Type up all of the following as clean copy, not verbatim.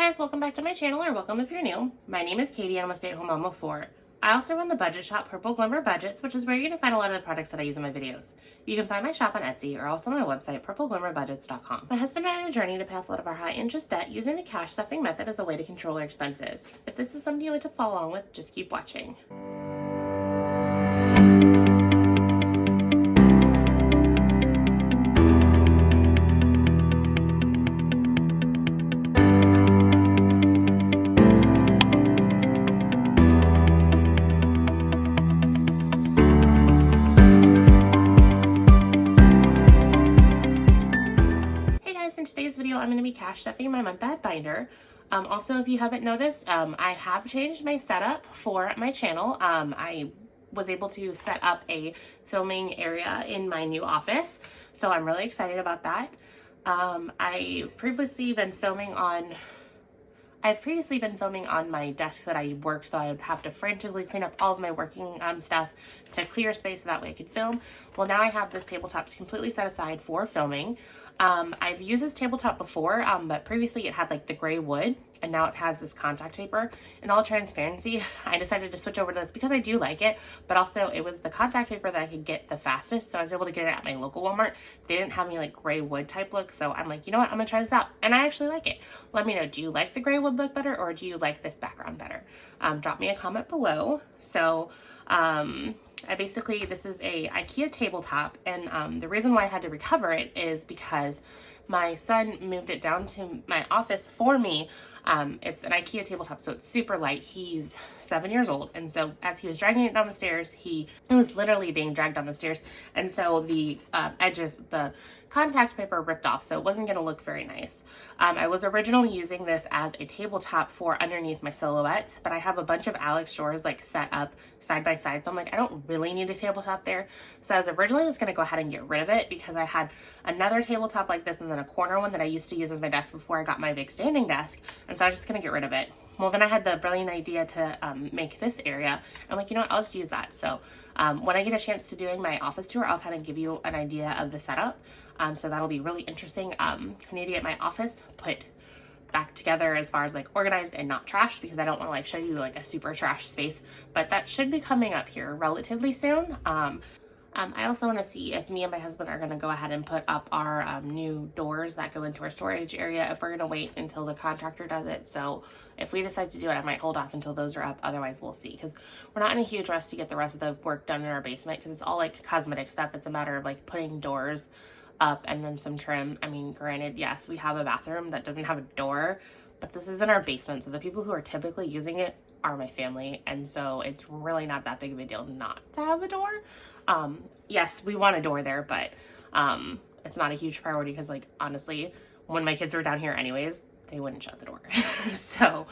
guys, welcome back to my channel, or welcome if you're new. My name is Katie and I'm a stay-at-home mom of 4. I also run the budget shop Purple Glimmer Budgets, which is where you're going to find a lot of the products that I use in my videos. You can find my shop on Etsy or also my website, PurpleGlimmerBudgets.com. My husband and I are on a journey to pay off a lot of our high interest debt using the cash stuffing method as a way to control our expenses. If this is something you'd like to follow along with, just keep watching. In today's video, I'm going to be cash stuffing my month ahead binder. Also, if you haven't noticed, I have changed my setup for my channel. I was able to set up a filming area in my new office, so I'm really excited about that. I've previously been filming on my desk that I work, so I would have to frantically clean up all of my working stuff to clear space so that way I could film. Well, now I have this tabletop completely set aside for filming. I've used this tabletop before, but previously it had like the gray wood, and now it has this contact paper. In all transparency, I decided to switch over to this because I do like it, but also it was the contact paper that I could get the fastest, so I was able to get it at my local Walmart. They didn't have any like gray wood type look, so I'm like, you know what, I'm gonna try this out, and I actually like it. Let me know, do you like the gray wood look better, or do you like this background better? Drop me a comment below. So this is a IKEA tabletop, and the reason why I had to recover it is because my son moved it down to my office for me. It's an IKEA tabletop, so it's super light. He's 7 years old, and so as he was dragging it down the stairs, it was literally being dragged down the stairs, and so the edges, the contact paper ripped off, so it wasn't going to look very nice. I was originally using this as a tabletop for underneath my silhouettes, but I have a bunch of Alex drawers like set up side by side, so I'm like, I don't really need a tabletop there. So I was originally just going to go ahead and get rid of it because I had another tabletop like this and then a corner one that I used to use as my desk before I got my big standing desk, and so I was just going to get rid of it. Well, then I had the brilliant idea to make this area. I'm like, you know what, I'll just use that. So when I get a chance to doing my office tour, I'll kind of give you an idea of the setup. So that'll be really interesting. I need to get my office put back together as far as like organized and not trashed, because I don't want to like show you like a super trash space, but that should be coming up here relatively soon. I also want to see if me and my husband are going to go ahead and put up our new doors that go into our storage area, if we're going to wait until the contractor does it. So if we decide to do it, I might hold off until those are up. Otherwise, we'll see, because we're not in a huge rush to get the rest of the work done in our basement, because it's all like cosmetic stuff. It's a matter of like putting doors up and then some trim. I mean, granted, yes, we have a bathroom that doesn't have a door, but this is in our basement, so the people who are typically using it are my family, and so it's really not that big of a deal not to have a door. Yes, we want a door there, but it's not a huge priority, because like honestly, when my kids were down here anyways, they wouldn't shut the door. So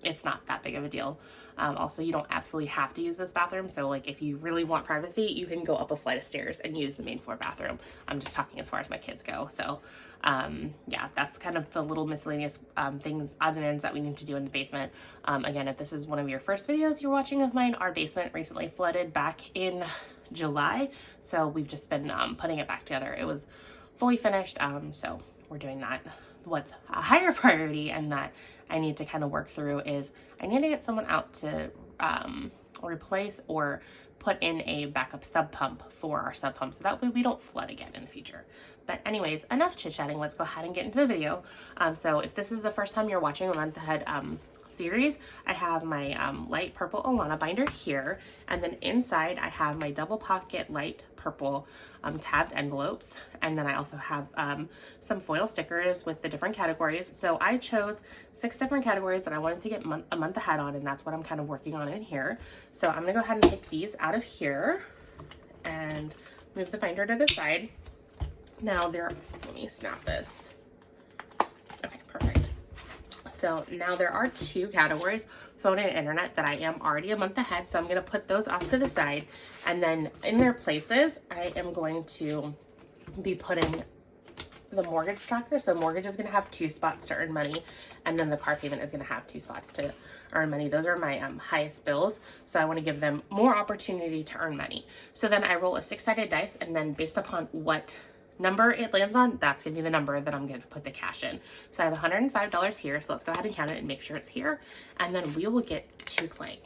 it's not that big of a deal. Also, you don't absolutely have to use this bathroom, so like if you really want privacy, you can go up a flight of stairs and use the main floor bathroom. I'm just talking as far as my kids go. So yeah, that's kind of the little miscellaneous things, odds and ends that we need to do in the basement. Again, if this is one of your first videos you're watching of mine, our basement recently flooded back in July, so we've just been putting it back together. It was fully finished, so we're doing that. What's a higher priority and that I need to kind of work through is I need to get someone out to replace or put in a backup sub pump for our sub pump, so that way we don't flood again in the future. But anyways, enough chit chatting. Let's go ahead and get into the video. So if this is the first time you're watching a month ahead series, I have my light purple Alana binder here, and then inside I have my double pocket light purple tabbed envelopes, and then I also have some foil stickers with the different categories. So I chose 6 different categories that I wanted to get a month ahead on, and that's what I'm kind of working on in here. So I'm gonna go ahead and take these out of here and move the binder to the side. Now let me snap this. Okay, perfect. So now there are 2 categories, phone and internet, that I am already a month ahead. So I'm going to put those off to the side, and then in their places, I am going to be putting the mortgage tracker. So mortgage is going to have 2 spots to earn money, and then the car payment is going to have 2 spots to earn money. Those are my highest bills, so I want to give them more opportunity to earn money. So then I roll a 6-sided dice, and then based upon what number it lands on, that's gonna be the number that I'm gonna put the cash in. So I have $105 here, so let's go ahead and count it and make sure it's here, and then we will get to playing.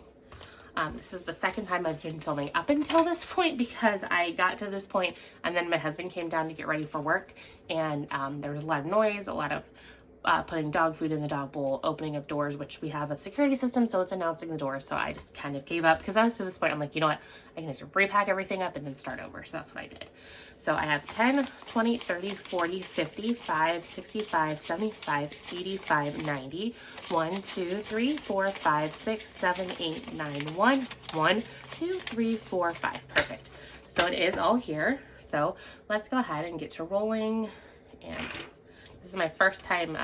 This is the second time I've been filming up until this point, because I got to this point and then my husband came down to get ready for work, and there was a lot of noise, a lot of putting dog food in the dog bowl, opening up doors, which we have a security system, so it's announcing the doors. So I just kind of gave up, because I was to this point, I'm like, you know what, I can just repack everything up and then start over. So that's what I did. So I have 10, 20, 30, 40, 50, 5, 65, 75, 85, 90, 1, 2, 3, 4, 5, 6, 7, 8, 9, 1, 1, 2, 3, 4, 5. Perfect. So it is all here. So let's go ahead and get to rolling. And this is my first time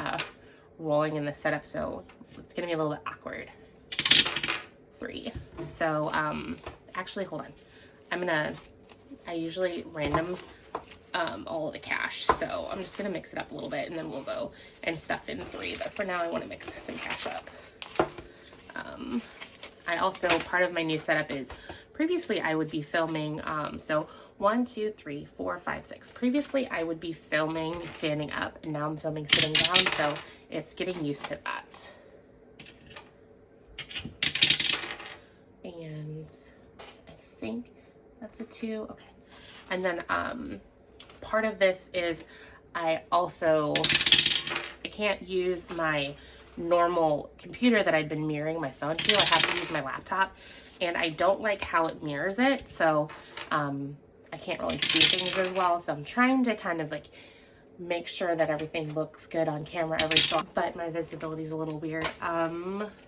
rolling in the setup, so it's gonna be a little bit awkward. 3. So actually, hold on. I usually random all of the cash, so I'm just gonna mix it up a little bit, and then we'll go and stuff in 3. But for now, I want to mix some cash up. I also, part of my new setup is, previously I would be filming, so 1, 2, 3, 4, 5, 6. Previously I would be filming standing up, and now I'm filming sitting down, so it's getting used to that. And I think that's a 2. Okay. And then part of this is I can't use my normal computer that I'd been mirroring my phone to. I have to use my laptop, and I don't like how it mirrors it, so I can't really see things as well. So I'm trying to kind of like make sure that everything looks good on camera every so, but my visibility is a little weird.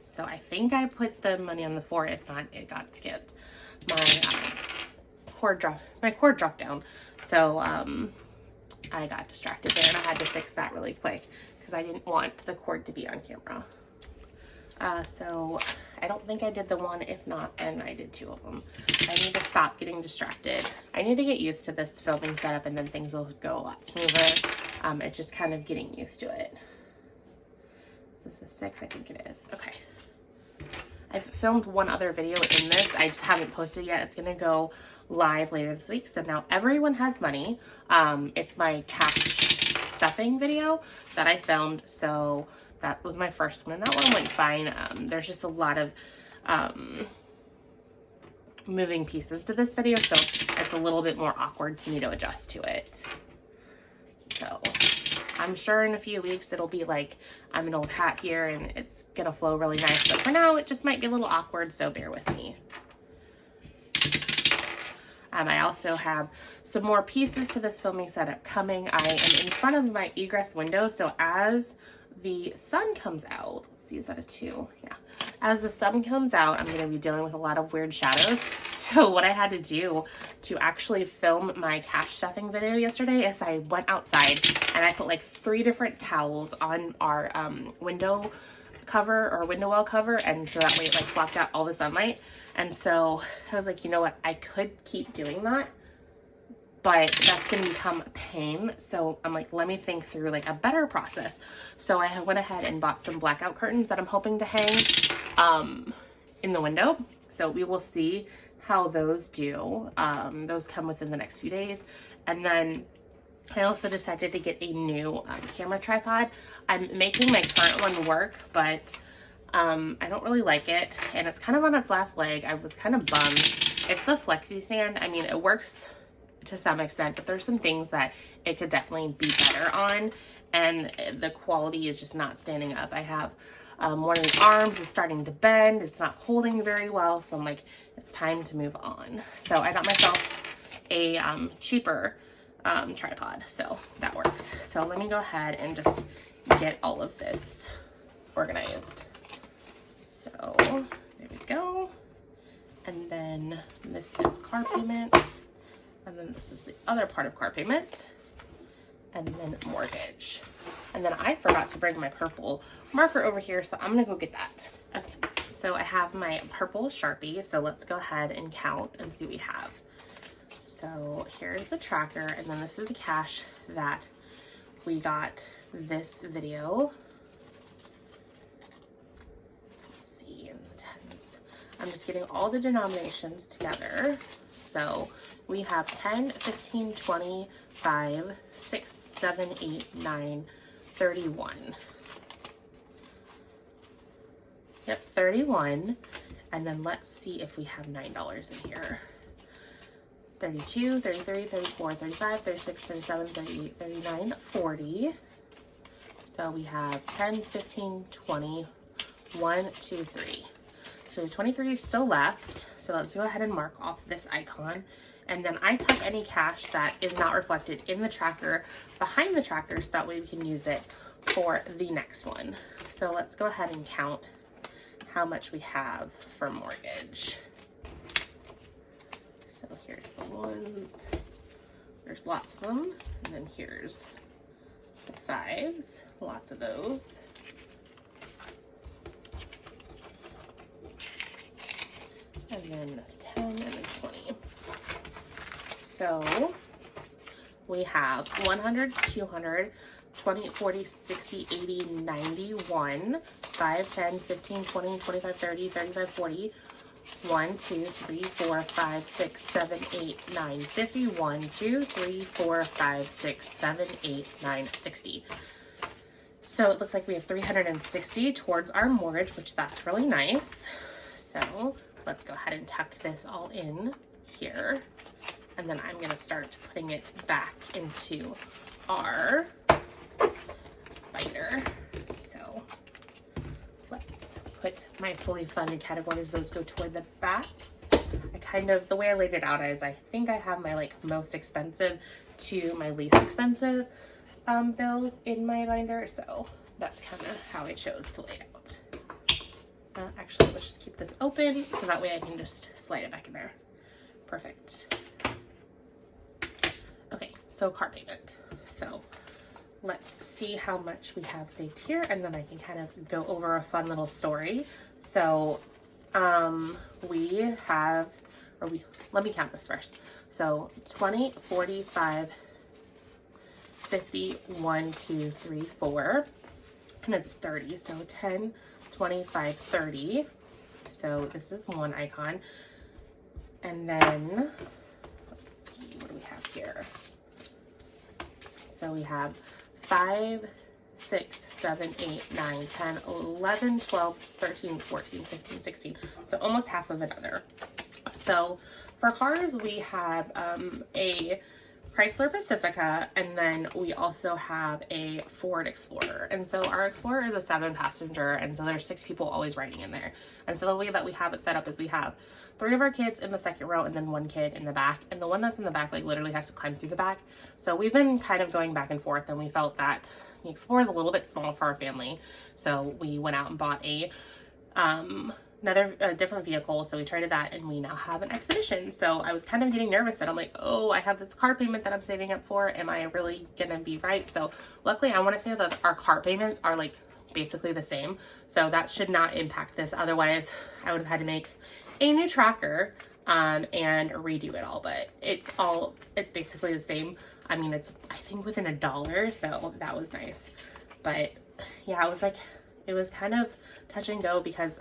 So I think I put the money on the 4. If not, it got skipped. My cord dropped down, so I got distracted there, and I had to fix that really quick because I didn't want the cord to be on camera. So I don't think I did the 1. If not, then I did 2 of them. I need to stop getting distracted. I need to get used to this filming setup, and then things will go a lot smoother. It's just kind of getting used to it. Is this a 6? I think it is. Okay. I've filmed one other video in this. I just haven't posted yet. It's gonna go live later this week. So now everyone has money. It's my cash stuffing video that I filmed. So that was my first one, and that one went fine. There's just a lot of moving pieces to this video, so it's a little bit more awkward to me to adjust to it. So I'm sure in a few weeks it'll be like I'm an old hat here, and it's gonna flow really nice, but for now it just might be a little awkward, so bear with me. I also have some more pieces to this filming setup coming. I am in front of my egress window, so as the sun comes out, let's see, is that a 2? Yeah. As the sun comes out, I'm going to be dealing with a lot of weird shadows. So what I had to do to actually film my cash stuffing video yesterday is I went outside and I put like 3 different towels on our window cover or window well cover, and so that way it like blocked out all the sunlight. And so I was like, you know what, I could keep doing that, but that's gonna become a pain. So I'm like, let me think through like a better process. So I went ahead and bought some blackout curtains that I'm hoping to hang in the window. So we will see how those do. Those come within the next few days. And then I also decided to get a new camera tripod. I'm making my current one work, but I don't really like it, and it's kind of on its last leg. I was kind of bummed. It's the flexi stand. I mean, it works to some extent, but there's some things that it could definitely be better on, and the quality is just not standing up. I have one of the arms is starting to bend. It's not holding very well, so I'm like, it's time to move on. So I got myself a cheaper tripod, so that works. So let me go ahead and just get all of this organized. So there we go. And then this is car payment. And then this is the other part of car payment. And then mortgage. And then I forgot to bring my purple marker over here, so I'm gonna go get that. Okay, so I have my purple Sharpie, so let's go ahead and count and see what we have. So here's the tracker, and then this is the cash that we got this video. I'm just getting all the denominations together. So we have 10, 15, 20, 5, 6, 7, 8, 9, 31. Yep, 31. And then let's see if we have $9 in here. 32, 33, 34, 35, 36, 37, 38, 39, 40. So we have 10, 15, 20, 1, 2, 3. So 23 is still left. So let's go ahead and mark off this icon. And then I tuck any cash that is not reflected in the tracker behind the tracker so that way we can use it for the next one. So let's go ahead and count how much we have for mortgage. So here's the ones. There's lots of them. And then here's the 5s. Lots of those. And then 10 and then 20. So we have 100, 200, 20, 40, 60, 80, 91, 5, 10, 15, 20, 25, 30, 35, 40, 1, 2, 3, 4, 5, 6, 7, 8, 9, 50, 1, 2, 3, 4, 5, 6, 7, 8, 9, 60. So it looks like we have 360 towards our mortgage, which that's really nice. So let's go ahead and tuck this all in here. And then I'm gonna start putting it back into our binder. So let's put my fully funded categories. Those go toward the back. The way I laid it out is I think I have my like most expensive to my least expensive bills in my binder. So that's kind of how I chose to lay it out. Actually, let's just keep this open so that way I can just slide it back in there. Perfect. Okay, so car payment. So let's see how much we have saved here, and then I can kind of go over a fun little story. So let me count this first. So 20, 45, 50, 1, 2, 3, 4, and it's 30. So 10, 25, 30. So this is one icon. And then let's see, what do we have here? So we have 5, 6, 7, 8, 9, 10, 11, 12, 13, 14, 15, 16. So almost half of another. So for cars, we have a Chrysler Pacifica, and then we also have a Ford Explorer. And so our Explorer is a 7-passenger, and so there's 6 people always riding in there. And so the way that we have it set up is we have 3 of our kids in the second row and then 1 kid in the back. And the one that's in the back like literally has to climb through the back. So we've been kind of going back and forth, and we felt that the Explorer is a little bit small for our family. So we went out and bought a different vehicle. So we traded that, and we now have an Expedition. So I was kind of getting nervous that I'm like, oh, I have this car payment that I'm saving up for. Am I really gonna be right? So luckily, I want to say that our car payments are like basically the same. So that should not impact this. Otherwise, I would have had to make a new tracker and redo it all. But it's basically the same. I mean, it's I think within $1, so that was nice. But yeah, it was kind of touch and go because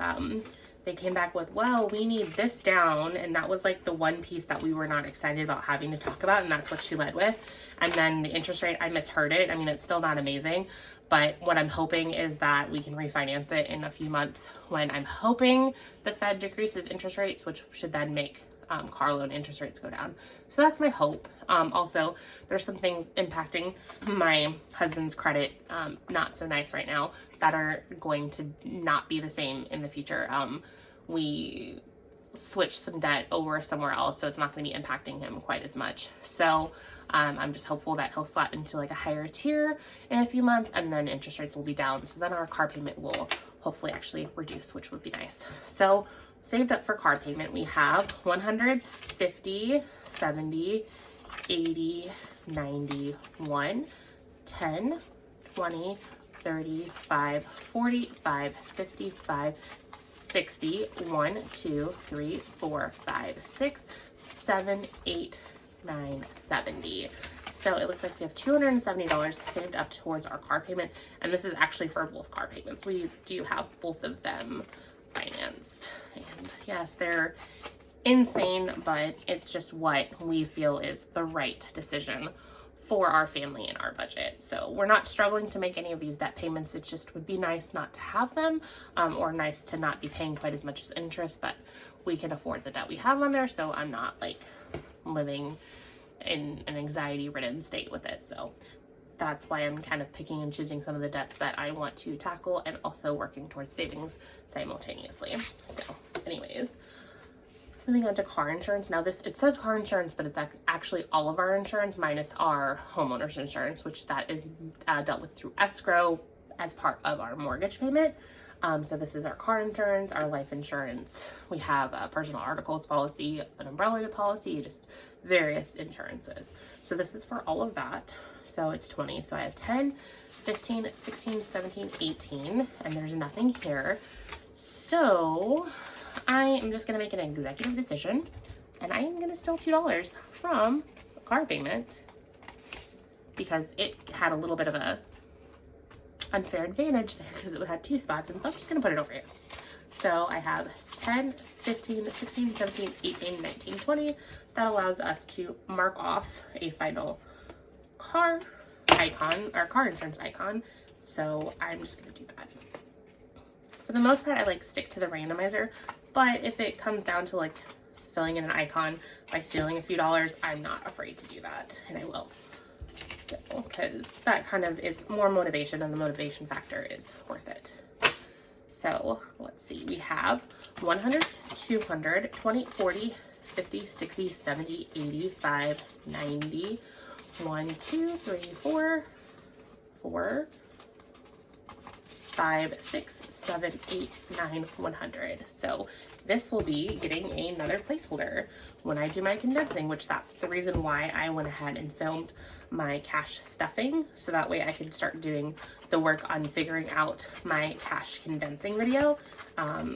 they came back with, well, we need this down. And that was like the one piece that we were not excited about having to talk about. And that's what she led with. And then the interest rate, I misheard it. I mean, it's still not amazing. But what I'm hoping is that we can refinance it in a few months when I'm hoping the Fed decreases interest rates, which should then make car loan interest rates go down. So that's my hope. Also, there's some things impacting my husband's credit, not so nice right now, that are going to not be the same in the future. We switched some debt over somewhere else, so it's not going to be impacting him quite as much. So I'm just hopeful that he'll slot into like a higher tier in a few months, and then interest rates will be down. So then our car payment will hopefully actually reduce, which would be nice. So saved up for car payment, we have 100, 50, 70, 80, 91, 10, 20, 35, 45, 55, 60, 1, 2, 3, 4, 5, 6, 7, 8, 9, 70. So it looks like we have $270 saved up towards our car payment. And this is actually for both car payments. We do have both of them financed. And yes, they're insane, but it's just what we feel is the right decision for our family and our budget. So we're not struggling to make any of these debt payments. It just would be nice not to have them, or nice to not be paying quite as much as interest, but we can afford the debt we have on there. So I'm not like living in an anxiety ridden state with it. So that's why I'm kind of picking and choosing some of the debts that I want to tackle, and also working towards savings simultaneously. So anyways, moving on to car insurance. Now it says car insurance, but it's actually all of our insurance minus our homeowner's insurance, which that is dealt with through escrow as part of our mortgage payment. So this is our car insurance, our life insurance. We have a personal articles policy, an umbrella policy, just various insurances. So this is for all of that. So it's 20. So I have 10, 15, 16, 17, 18, and there's nothing here. So I am just going to make an executive decision, and I am going to steal $2 from a car payment because it had a little bit of a unfair advantage there because it had 2 spots, and so I'm just going to put it over here. So I have 10, 15, 16, 17, 18, 19, 20. That allows us to mark off a final car icon, or car insurance icon. So I'm just going to do that. For the most part, I like stick to the randomizer, but if it comes down to like filling in an icon by stealing a few dollars, I'm not afraid to do that, and I will. So, because that kind of is more motivation, and the motivation factor is worth it. So let's see, we have 100, 200, 20, 40, 50, 60, 70, 85, 90, 1, 2, 3, 4, 5, 6, 7, 8, 9, 100. So this will be getting another placeholder when I do my condensing, which that's the reason why I went ahead and filmed my cash stuffing, so that way I can start doing the work on figuring out my cash condensing video.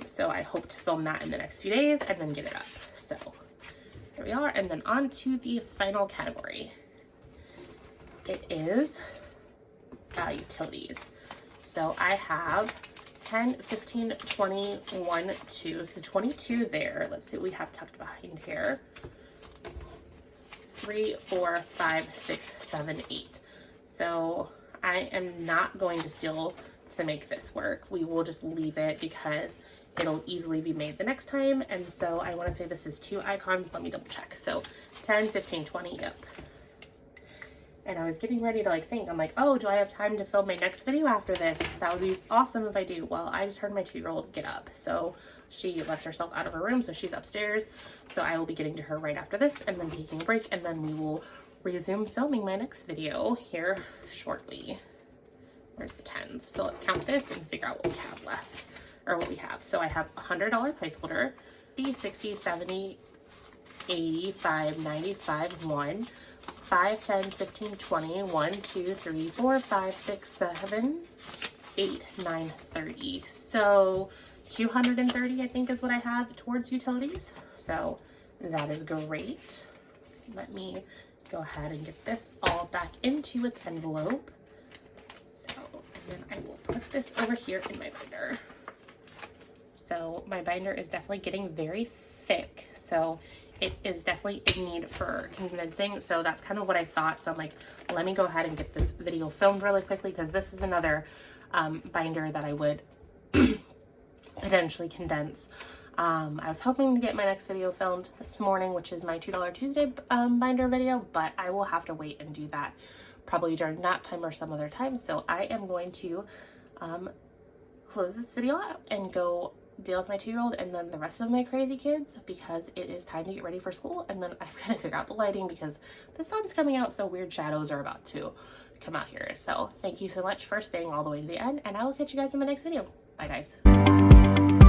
So I hope to film that in the next few days and then get it up. So here we are, and then on to the final category. It is utilities. So I have 10, 15, 20, 1, 2. So 22 there. Let's see what we have tucked behind here. 3, 4, 5, 6, 7, 8. So I am not going to steal to make this work. We will just leave it because it'll easily be made the next time. And so I want to say this is 2 icons. Let me double check. So 10, 15, 20. Yep. And I was getting ready to like think, I'm like, oh, do I have time to film my next video after this? That would be awesome if I do. Well, I just heard my 2-year-old get up. So she lets herself out of her room. So she's upstairs. So I will be getting to her right after this and then taking a break. And then we will resume filming my next video here shortly. Where's the 10s? So let's count this and figure out what we have left, or what we have. So I have $100 placeholder, 50, 60, 70, 85, 95, 1. 5, 10, 15, 20, 1, 2, 3, 4, 5, 6, 7, 8, 9, 30. So 230, I think, is what I have towards utilities. So that is great. Let me go ahead and get this all back into its envelope. So, and then I will put this over here in my binder. So my binder is definitely getting very thick. So it is definitely in need for condensing. So that's kind of what I thought. So I'm like, let me go ahead and get this video filmed really quickly, because this is another binder that I would potentially condense. I was hoping to get my next video filmed this morning, which is my $2 Tuesday binder video, but I will have to wait and do that probably during nap time or some other time. So I am going to close this video out and go deal with my 2-year-old and then the rest of my crazy kids, because it is time to get ready for school. And then I've got to figure out the lighting because the sun's coming out, so weird shadows are about to come out here. So thank you so much for staying all the way to the end, and I will catch you guys in my next video. Bye guys.